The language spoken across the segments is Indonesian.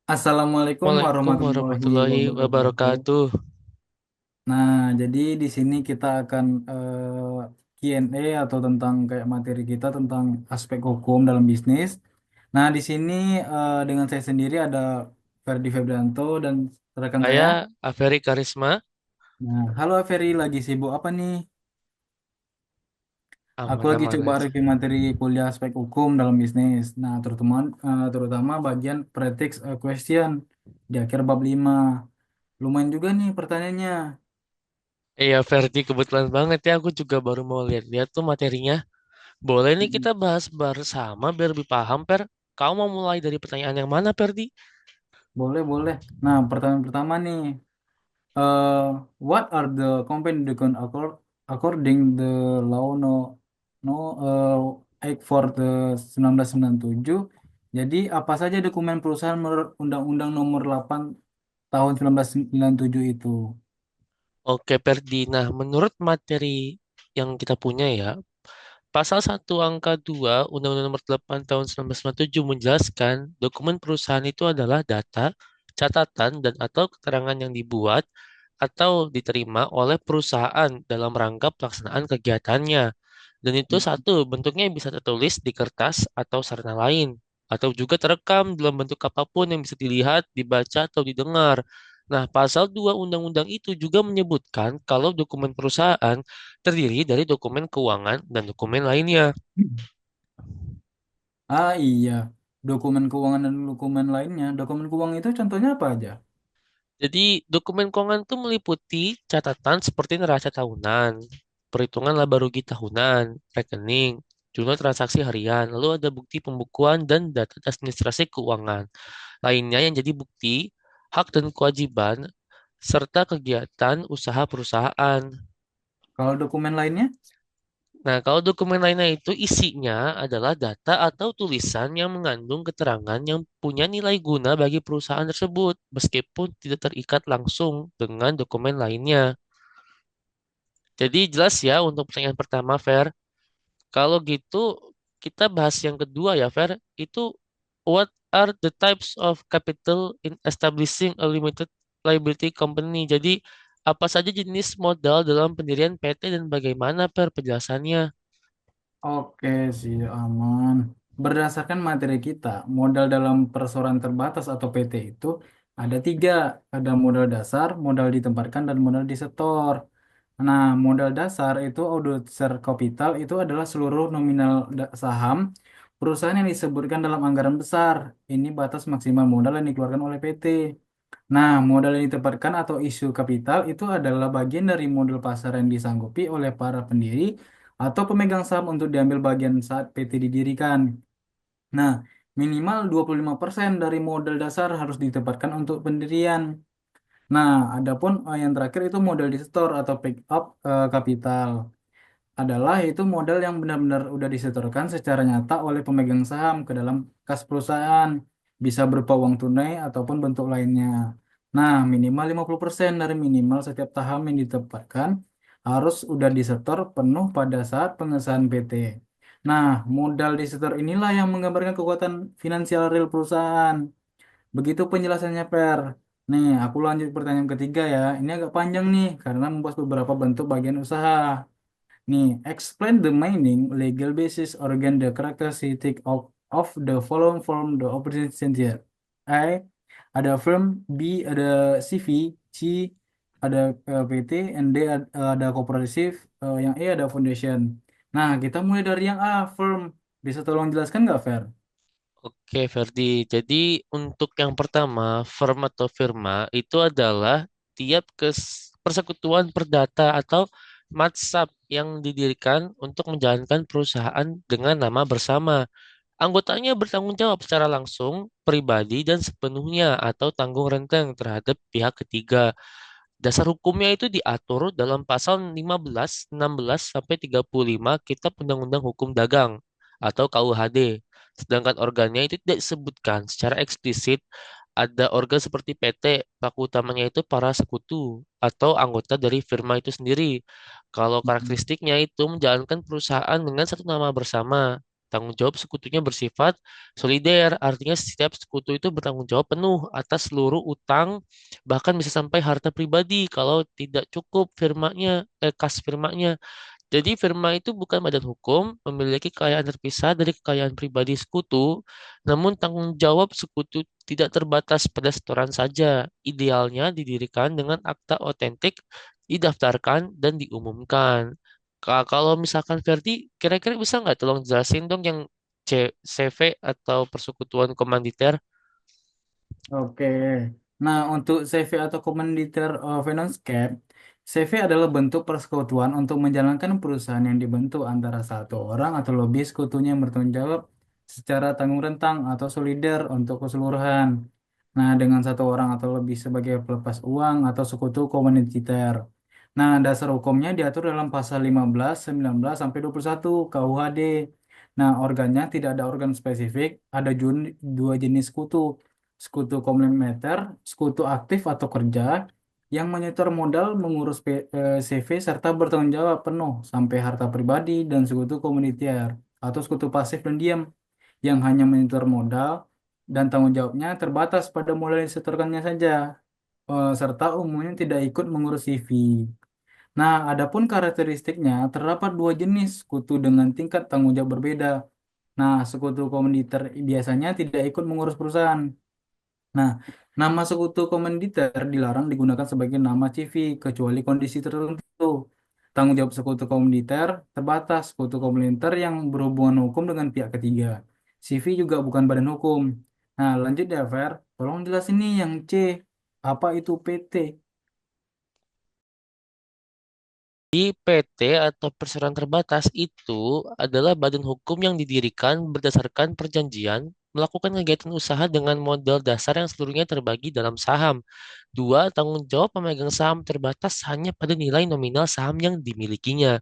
Assalamualaikum Waalaikumsalam warahmatullahi warahmatullahi wabarakatuh. wabarakatuh. Nah, jadi di sini kita akan Q&A atau tentang kayak materi kita tentang aspek hukum dalam bisnis. Nah, di sini dengan saya sendiri ada Ferdi Febrianto dan rekan saya. Saya Aferi Karisma. Nah, halo Ferry, lagi sibuk apa nih? Aku lagi Aman-aman coba aja. review materi kuliah aspek hukum dalam bisnis. Nah, terutama bagian practice question di akhir bab 5. Lumayan juga nih pertanyaannya. Iya, Ferdi, kebetulan banget ya. Aku juga baru mau lihat-lihat tuh materinya. Boleh nih kita bahas bersama biar lebih paham, Per. Kau mau mulai dari pertanyaan yang mana, Ferdi? Boleh, boleh. Nah, pertanyaan pertama nih, eh what are the company document according the law no Act for the 1997? Jadi, apa saja dokumen perusahaan menurut Undang-Undang Nomor 8 tahun 1997 itu? Oke, Ferdi. Nah, menurut materi yang kita punya ya, Pasal 1 Angka 2 Undang-Undang Nomor 8 Tahun 1997 menjelaskan dokumen perusahaan itu adalah data, catatan, dan atau keterangan yang dibuat atau diterima oleh perusahaan dalam rangka pelaksanaan kegiatannya. Dan itu satu, bentuknya bisa tertulis di kertas atau sarana lain, atau juga terekam dalam bentuk apapun yang bisa dilihat, dibaca, atau didengar. Nah, pasal 2 undang-undang itu juga menyebutkan kalau dokumen perusahaan terdiri dari dokumen keuangan dan dokumen lainnya. Ah iya, dokumen keuangan dan dokumen lainnya. Dokumen keuangan itu contohnya apa aja? Jadi, dokumen keuangan itu meliputi catatan seperti neraca tahunan, perhitungan laba rugi tahunan, rekening, jurnal transaksi harian, lalu ada bukti pembukuan dan data administrasi keuangan. Lainnya yang jadi bukti, hak dan kewajiban, serta kegiatan usaha perusahaan. Kalau dokumen lainnya? Nah, kalau dokumen lainnya itu isinya adalah data atau tulisan yang mengandung keterangan yang punya nilai guna bagi perusahaan tersebut, meskipun tidak terikat langsung dengan dokumen lainnya. Jadi jelas ya untuk pertanyaan pertama, Fer. Kalau gitu, kita bahas yang kedua ya, Fer. Itu what are the types of capital in establishing a limited liability company? Jadi, apa saja jenis modal dalam pendirian PT dan bagaimana, Fer, penjelasannya? Oke sih, aman. Berdasarkan materi kita, modal dalam perseroan terbatas atau PT itu ada tiga. Ada modal dasar, modal ditempatkan, dan modal disetor. Nah, modal dasar itu audiut share capital itu adalah seluruh nominal saham perusahaan yang disebutkan dalam anggaran besar. Ini batas maksimal modal yang dikeluarkan oleh PT. Nah, modal yang ditempatkan atau isu kapital itu adalah bagian dari modal pasar yang disanggupi oleh para pendiri atau pemegang saham untuk diambil bagian saat PT didirikan. Nah, minimal 25% dari modal dasar harus ditempatkan untuk pendirian. Nah, adapun yang terakhir itu modal di store atau pick up kapital adalah itu modal yang benar-benar udah disetorkan secara nyata oleh pemegang saham ke dalam kas perusahaan. Bisa berupa uang tunai ataupun bentuk lainnya. Nah, minimal 50% dari minimal setiap saham yang ditempatkan harus udah disetor penuh pada saat pengesahan PT. Nah, modal disetor inilah yang menggambarkan kekuatan finansial real perusahaan. Begitu penjelasannya, Per. Nih, aku lanjut pertanyaan ketiga ya. Ini agak panjang nih karena membahas beberapa bentuk bagian usaha. Nih, explain the meaning, legal basis, organ, the characteristic of the following form the opposite sentence. A, ada firm, B, ada CV, C, ada PT, and D, ada kooperatif, yang E ada foundation. Nah, kita mulai dari yang A, firm. Bisa tolong jelaskan nggak, Fer? Oke, Ferdi. Jadi untuk yang pertama, firm atau firma itu adalah tiap persekutuan perdata atau matsab yang didirikan untuk menjalankan perusahaan dengan nama bersama. Anggotanya bertanggung jawab secara langsung, pribadi, dan sepenuhnya atau tanggung renteng terhadap pihak ketiga. Dasar hukumnya itu diatur dalam pasal 15, 16, sampai 35 Kitab Undang-Undang Hukum Dagang atau KUHD. Sedangkan organnya itu tidak disebutkan secara eksplisit. Ada organ seperti PT, pelaku utamanya itu para sekutu atau anggota dari firma itu sendiri. Kalau Hmm. karakteristiknya itu menjalankan perusahaan dengan satu nama bersama, Tanggung jawab sekutunya bersifat solider, artinya setiap sekutu itu bertanggung jawab penuh atas seluruh utang, bahkan bisa sampai harta pribadi kalau tidak cukup firmanya, kas firmanya. Jadi firma itu bukan badan hukum, memiliki kekayaan terpisah dari kekayaan pribadi sekutu, namun tanggung jawab sekutu tidak terbatas pada setoran saja. Idealnya didirikan dengan akta otentik, didaftarkan, dan diumumkan. Kalau misalkan Verdi, kira-kira bisa nggak tolong jelasin dong yang CV atau persekutuan komanditer? Oke. Nah, untuk CV atau Commandeer Finance Cap, CV adalah bentuk persekutuan untuk menjalankan perusahaan yang dibentuk antara satu orang atau lebih sekutunya yang bertanggung jawab secara tanggung rentang atau solider untuk keseluruhan. Nah, dengan satu orang atau lebih sebagai pelepas uang atau sekutu komunitar. Nah, dasar hukumnya diatur dalam pasal 15, 19, sampai 21 KUHD. Nah, organnya tidak ada organ spesifik, ada dua jenis sekutu. Sekutu komplementer, sekutu aktif atau kerja yang menyetor modal, mengurus CV serta bertanggung jawab penuh sampai harta pribadi, dan sekutu komuniter atau sekutu pasif dan diam yang hanya menyetor modal dan tanggung jawabnya terbatas pada modal yang disetorkannya saja, serta umumnya tidak ikut mengurus CV. Nah, adapun karakteristiknya terdapat dua jenis sekutu dengan tingkat tanggung jawab berbeda. Nah, sekutu komuniter biasanya tidak ikut mengurus perusahaan. Nah, nama sekutu komanditer dilarang digunakan sebagai nama CV kecuali kondisi tertentu. Tanggung jawab sekutu komanditer terbatas. Sekutu komanditer yang berhubungan hukum dengan pihak ketiga. CV juga bukan badan hukum. Nah, lanjut ya, Fer. Tolong jelasin nih yang C. Apa itu PT? Di PT atau perseroan terbatas itu adalah badan hukum yang didirikan berdasarkan perjanjian melakukan kegiatan usaha dengan modal dasar yang seluruhnya terbagi dalam saham. Dua, tanggung jawab pemegang saham terbatas hanya pada nilai nominal saham yang dimilikinya.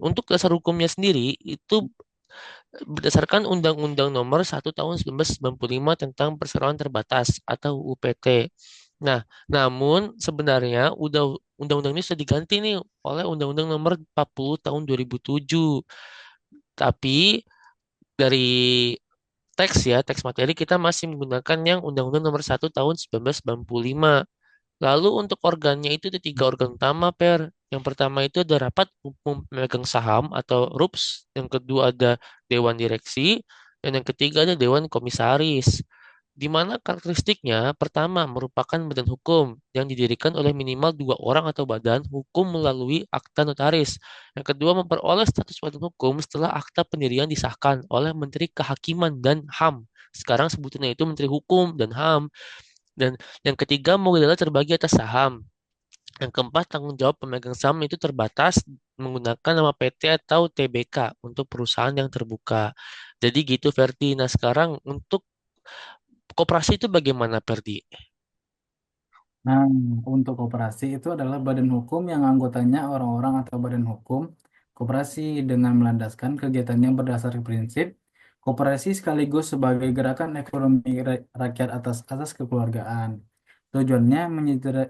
Untuk dasar hukumnya sendiri itu berdasarkan Undang-Undang Nomor 1 Tahun 1995 tentang Perseroan Terbatas atau UPT. Nah, namun sebenarnya undang-undang ini sudah diganti nih oleh Undang-Undang Nomor 40 Tahun 2007. Tapi dari teks materi kita masih menggunakan yang Undang-Undang Nomor 1 Tahun 1995. Lalu untuk organnya itu ada tiga organ utama, Per. Yang pertama itu ada rapat umum pemegang saham atau RUPS. Yang kedua ada dewan direksi. Dan yang ketiga ada dewan komisaris. Di mana karakteristiknya pertama merupakan badan hukum yang didirikan oleh minimal dua orang atau badan hukum melalui akta notaris. Yang kedua memperoleh status badan hukum setelah akta pendirian disahkan oleh Menteri Kehakiman dan HAM. Sekarang sebutannya itu Menteri Hukum dan HAM. Dan yang ketiga, modalnya terbagi atas saham. Yang keempat, tanggung jawab pemegang saham itu terbatas menggunakan nama PT atau TBK untuk perusahaan yang terbuka. Jadi gitu, Ferdi. Nah, sekarang untuk koperasi itu bagaimana, Ferdi? Nah, untuk koperasi itu adalah badan hukum yang anggotanya orang-orang atau badan hukum koperasi dengan melandaskan kegiatannya berdasar prinsip koperasi sekaligus sebagai gerakan ekonomi rakyat atas asas kekeluargaan. Tujuannya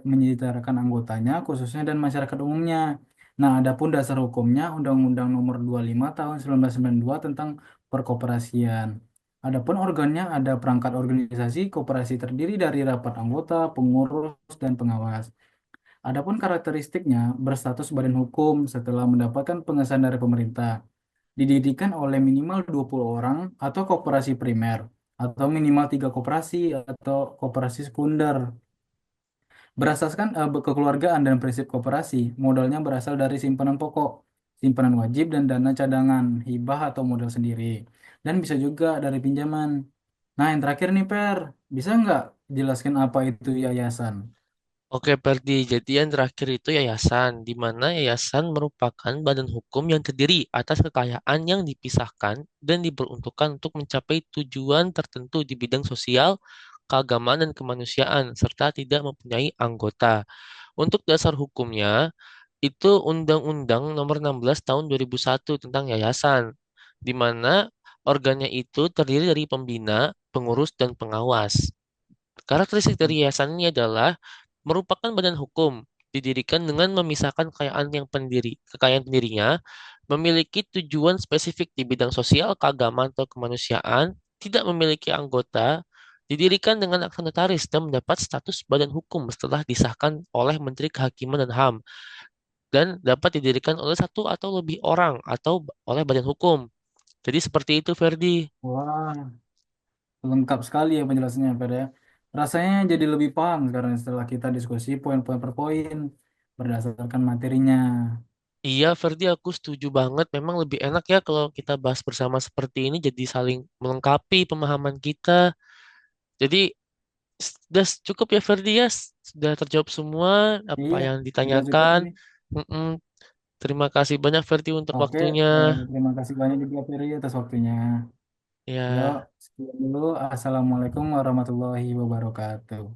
menyejahterakan anggotanya khususnya dan masyarakat umumnya. Nah, adapun dasar hukumnya Undang-Undang Nomor 25 Tahun 1992 tentang Perkoperasian. Adapun organnya ada perangkat organisasi koperasi terdiri dari rapat anggota, pengurus, dan pengawas. Adapun karakteristiknya berstatus badan hukum setelah mendapatkan pengesahan dari pemerintah. Didirikan oleh minimal 20 orang atau koperasi primer atau minimal 3 koperasi atau koperasi sekunder. Berasaskan kekeluargaan dan prinsip koperasi, modalnya berasal dari simpanan pokok, simpanan wajib, dan dana cadangan, hibah atau modal sendiri. Dan bisa juga dari pinjaman. Nah, yang terakhir nih, Per. Bisa nggak jelaskan apa itu yayasan? Oke, Ferdi. Jadi yang terakhir itu yayasan, di mana yayasan merupakan badan hukum yang terdiri atas kekayaan yang dipisahkan dan diperuntukkan untuk mencapai tujuan tertentu di bidang sosial, keagamaan, dan kemanusiaan, serta tidak mempunyai anggota. Untuk dasar hukumnya, itu Undang-Undang Nomor 16 Tahun 2001 tentang yayasan, di mana organnya itu terdiri dari pembina, pengurus, dan pengawas. Karakteristik dari yayasan ini adalah merupakan badan hukum, didirikan dengan memisahkan kekayaan pendirinya memiliki tujuan spesifik di bidang sosial, keagamaan, atau kemanusiaan, tidak memiliki anggota, didirikan dengan akta notaris dan mendapat status badan hukum setelah disahkan oleh Menteri Kehakiman dan HAM, dan dapat didirikan oleh satu atau lebih orang atau oleh badan hukum. Jadi seperti itu, Ferdi. Wah, lengkap sekali ya penjelasannya, Fer ya. Rasanya jadi lebih paham sekarang setelah kita diskusi poin-poin per poin berdasarkan materinya. Iya, Ferdi, aku setuju banget. Memang lebih enak ya kalau kita bahas bersama seperti ini, jadi saling melengkapi pemahaman kita. Jadi, sudah cukup ya, Ferdi ya. Sudah terjawab semua apa Iya, yang sudah cukup ditanyakan. ini. Mm-mm. Terima kasih banyak, Ferdi, untuk Oke, waktunya. terima kasih banyak juga Ferry atas waktunya. Yuk, Ya. sekian dulu. Assalamualaikum warahmatullahi wabarakatuh.